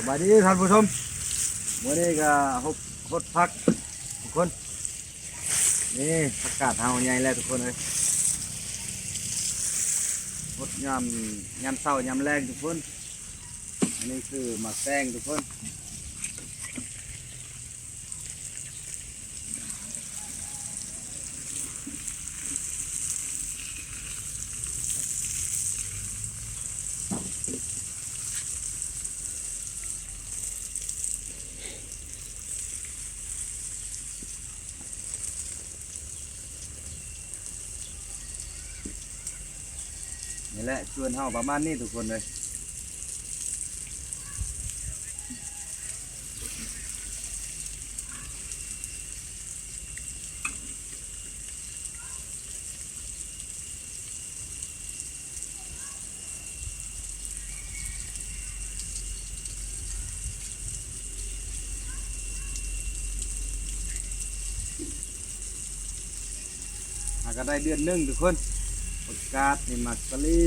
บายดีท่านผู้ชมวันนี้ก็หดพักทุกคนนี่ผักกาดเฮาใหญ่แล้วทุกคนเลยหดยามเช้ายามแรงทุกคนอันนี้คือหมักแตงทุกคนนี่แหละชวนเฮาประมาณนี้ทุกคนเลยก็ได้เดือนหนึ่งทุกคนผักกาดนี่หมักสลี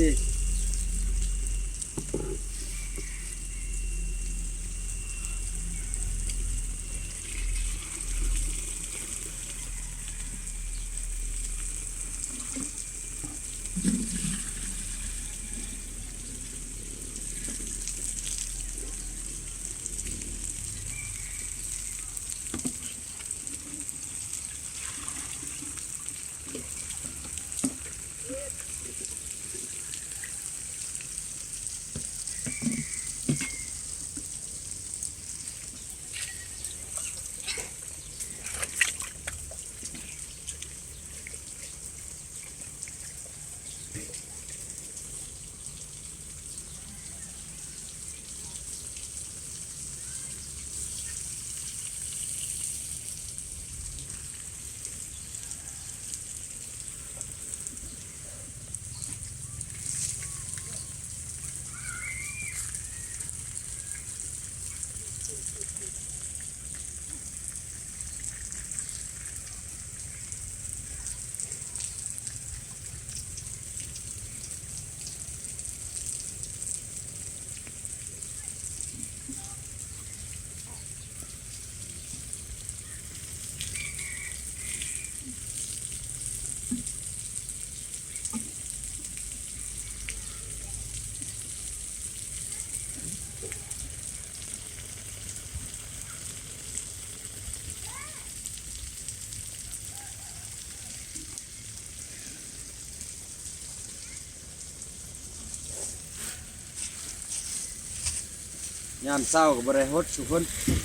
ยามเช้าก็บ่ได้หดทุกคน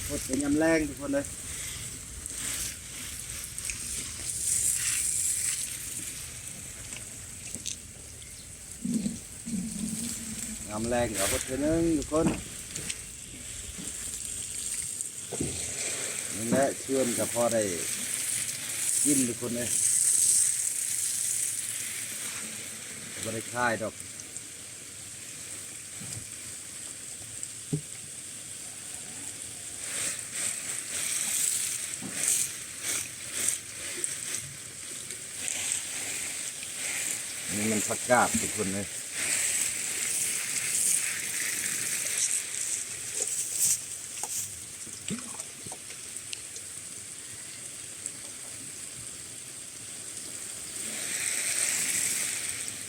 หดเป็นยามแรงทุกคนเลยยามแรงก็หดเทื่อนึงทุกคนนี่แหละชวนก็พอได้กินทุกคนเลยบ่ได้คายดอกนี่มันผักกาดทุกคนเลย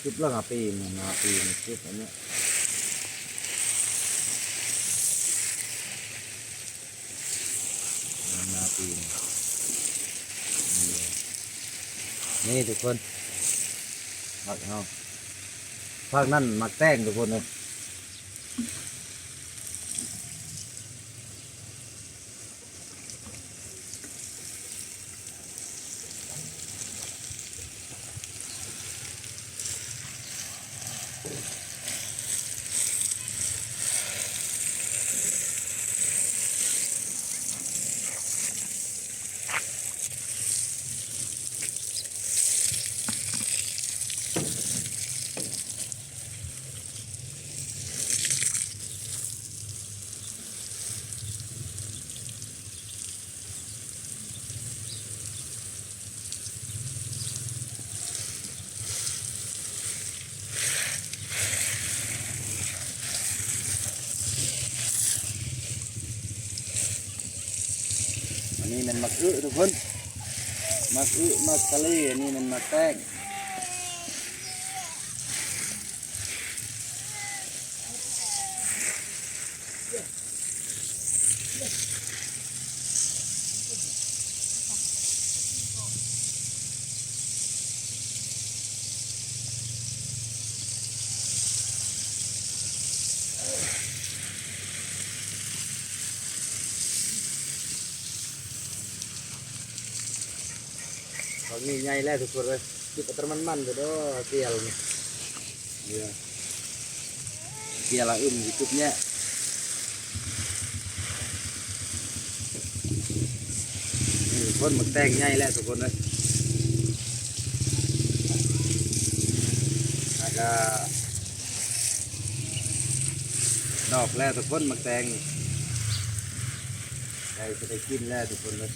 คลิปละปีมันคลิปอันเนี้ยปีนี่ทุกคนผักเฮาผักนั่นหมักแตงทุกคนเลย นี้มันมักอึทุกคนมักอึมักกะลี่อันนี้มันมักแป้งเขามีใหญ่แล้วทุกคนเลยจุดอัตมันไปด้วยเกลียวนี่เกลียวละอยู่จุดเนี้ยนี่คนมันแต่งใหญ่แล้วทุกคนเลยแล้วก็ดอกแล้วทุกคนมันแต่งใครจะได้กินแล้วทุกคนเลย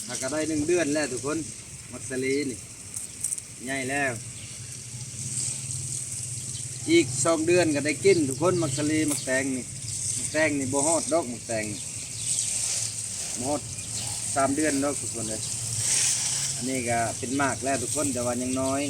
ถ้าก็ได้1 เดือนแล้วทุกคนมักสลีนี่ใหญ่แล้วอีก2 เดือนก็ได้กินทุกคนมักสลีมักแตงนี่บ่ฮอดดอกมักแตงบ่ฮอด3 เดือนดอกทุกคนเลยอันนี้ก็เป็นมากแล้วทุกคนแต่ว่ายังน้อย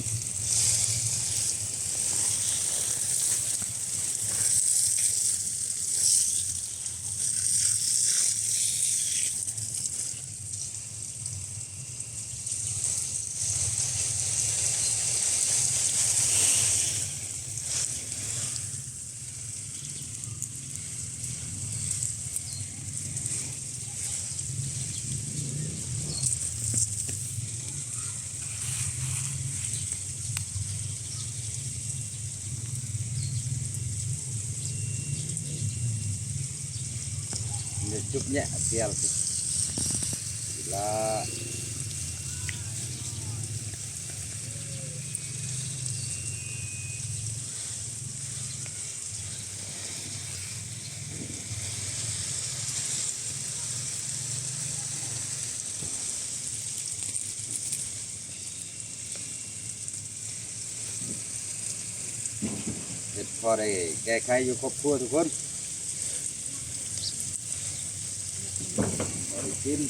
เดี๋ยวจุบเนี่ยเสียละ เห็ดพอได้แก้ไขอยู่ครบครัวทุกคนพอได้กิน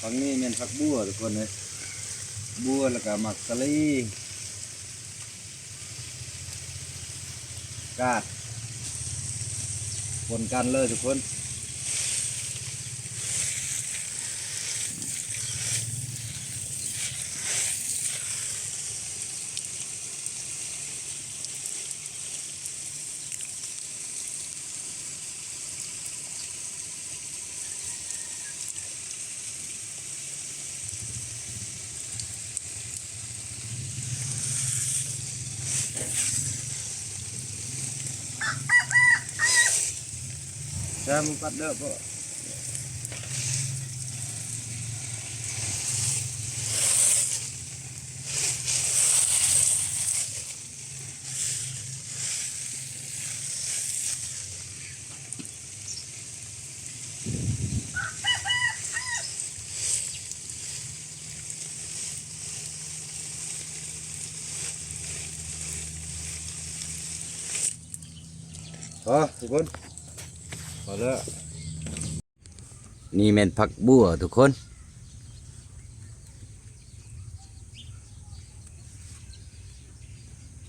ฝั่งนี้เป็นผักบัวทุกคนเลยบัวแล้วก็มักสลีกาดปนกันเลยทุกคนแล้วมันปัดเด้อพ่อทุกคนพอแล้วนี่แม่นผักบัวทุกคน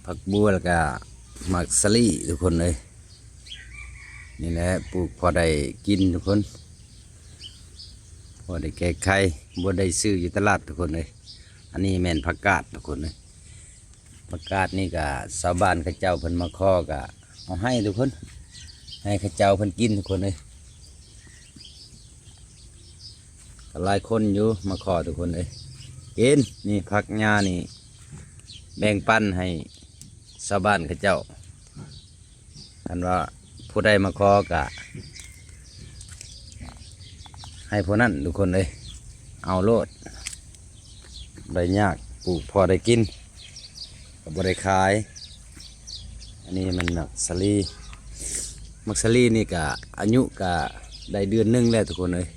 ผักบัวแล้วก็หมักสลีทุกคนเลยนี่แหละปลูกพอได้กินทุกคนพอได้แก้ไขบ่ได้ซื้ออยู่ตลาดทุกคนเลยอันนี้แม่นผักกาดทุกคนเลยผักกาดนี่ก็ชาวบ้านเขาเจ้าเพิ่นมาขอก็เอาให้ทุกคนให้เขาเจ้าเพิ่นกินทุกคนเลยหลายคนอยู่มาขอทุกคนเลยกินนี่ผักหญ้านี่แบ่งปันให้ชาวบ้านเขาเจ้าท่านว่าผู้ใดมาขอกะให้ผู้นั้นทุกคนเลยเอาโลดได้ยากปลูกพอได้กินกับบได้ขายอันนี้มันมักสลีมักสลีนี่กะอายุกะได้เดือนนึงแล้วทุกคนเลย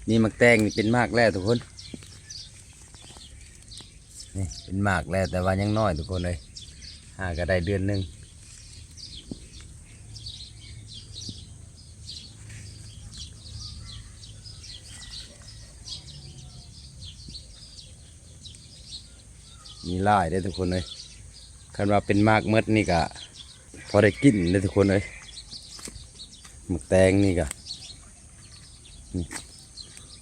นี่มักแตงนี่เป็นมากแล้วทุกคนนี่เป็นมากแล้วแต่ว่ายังน้อยทุกคนเลยก็ได้เดือนนึงมีลายได้ทุกคนเลยคันว่าเป็นมากเมื่อนี่กะพอได้กินได้ทุกคนเลยหมักแตงนี่กะ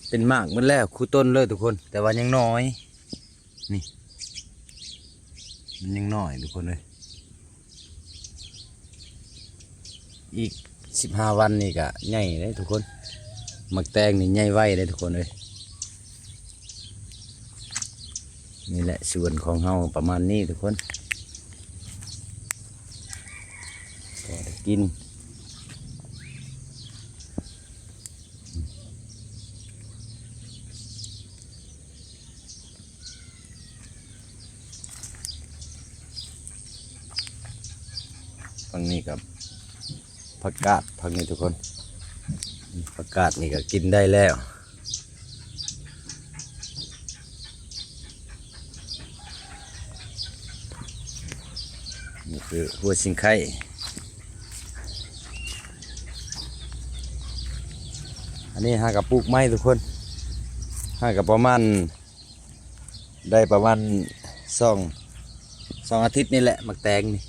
เป็นมากเมื่อแล้วคู่ต้นเลยทุกคนแต่ว่ายังน้อยนี่มันยังน้อยทุกคนเลยอีก15 วันนี่กะใหญ่เลยทุกคนหมักแตงนี่ใหญ่ไวเลยทุกคนเลยนี่แหละส่วนของเฮาประมาณนี้ทุกคนพอได้กินฝั่งนี้กับผักกาดฝั่งนี้ทุกคนผักกาดนี่ก็กินได้แล้วนี่คือหัวสิงไข่อันนี้หากับปลูกไม้ทุกคนหากับประมาณได้ประมาณสองอาทิตย์นี่แหละมักแตงนี่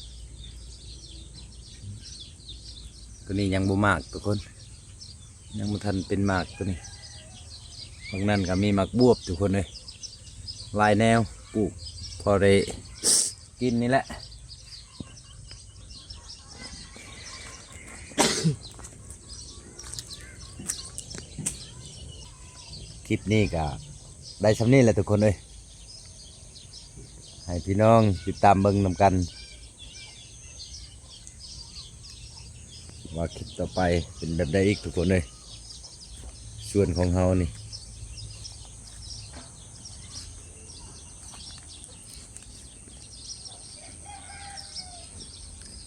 ตัวนี้ยังบ่มากทุกคนยังบ่ทันเป็นมากตัวนี้ บางนั้นก็มีหมักบวบทุกคนเลยหลายแนวปลูกพอได้กินนี่แหละคลิปนี้ก็ได้สำนี้แหละทุกคนเลยให้พี่น้องติดตามเบิ่งนำกัน ว่าคลิปต่อไปเป็นแบบใดอีกทุกคนเลยส่วนของเฮานี่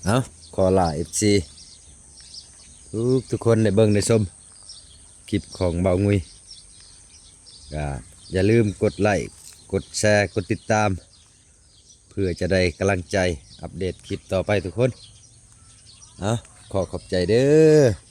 เอาขอลา FC ทุกคนได้เบิ่งได้ชมคลิปของเบางุยก็อย่าลืมกดไลค์กดแชร์กดติดตามเพื่อจะได้กำลังใจอัปเดตคลิปต่อไปทุกคนเอาขอบใจเด้อ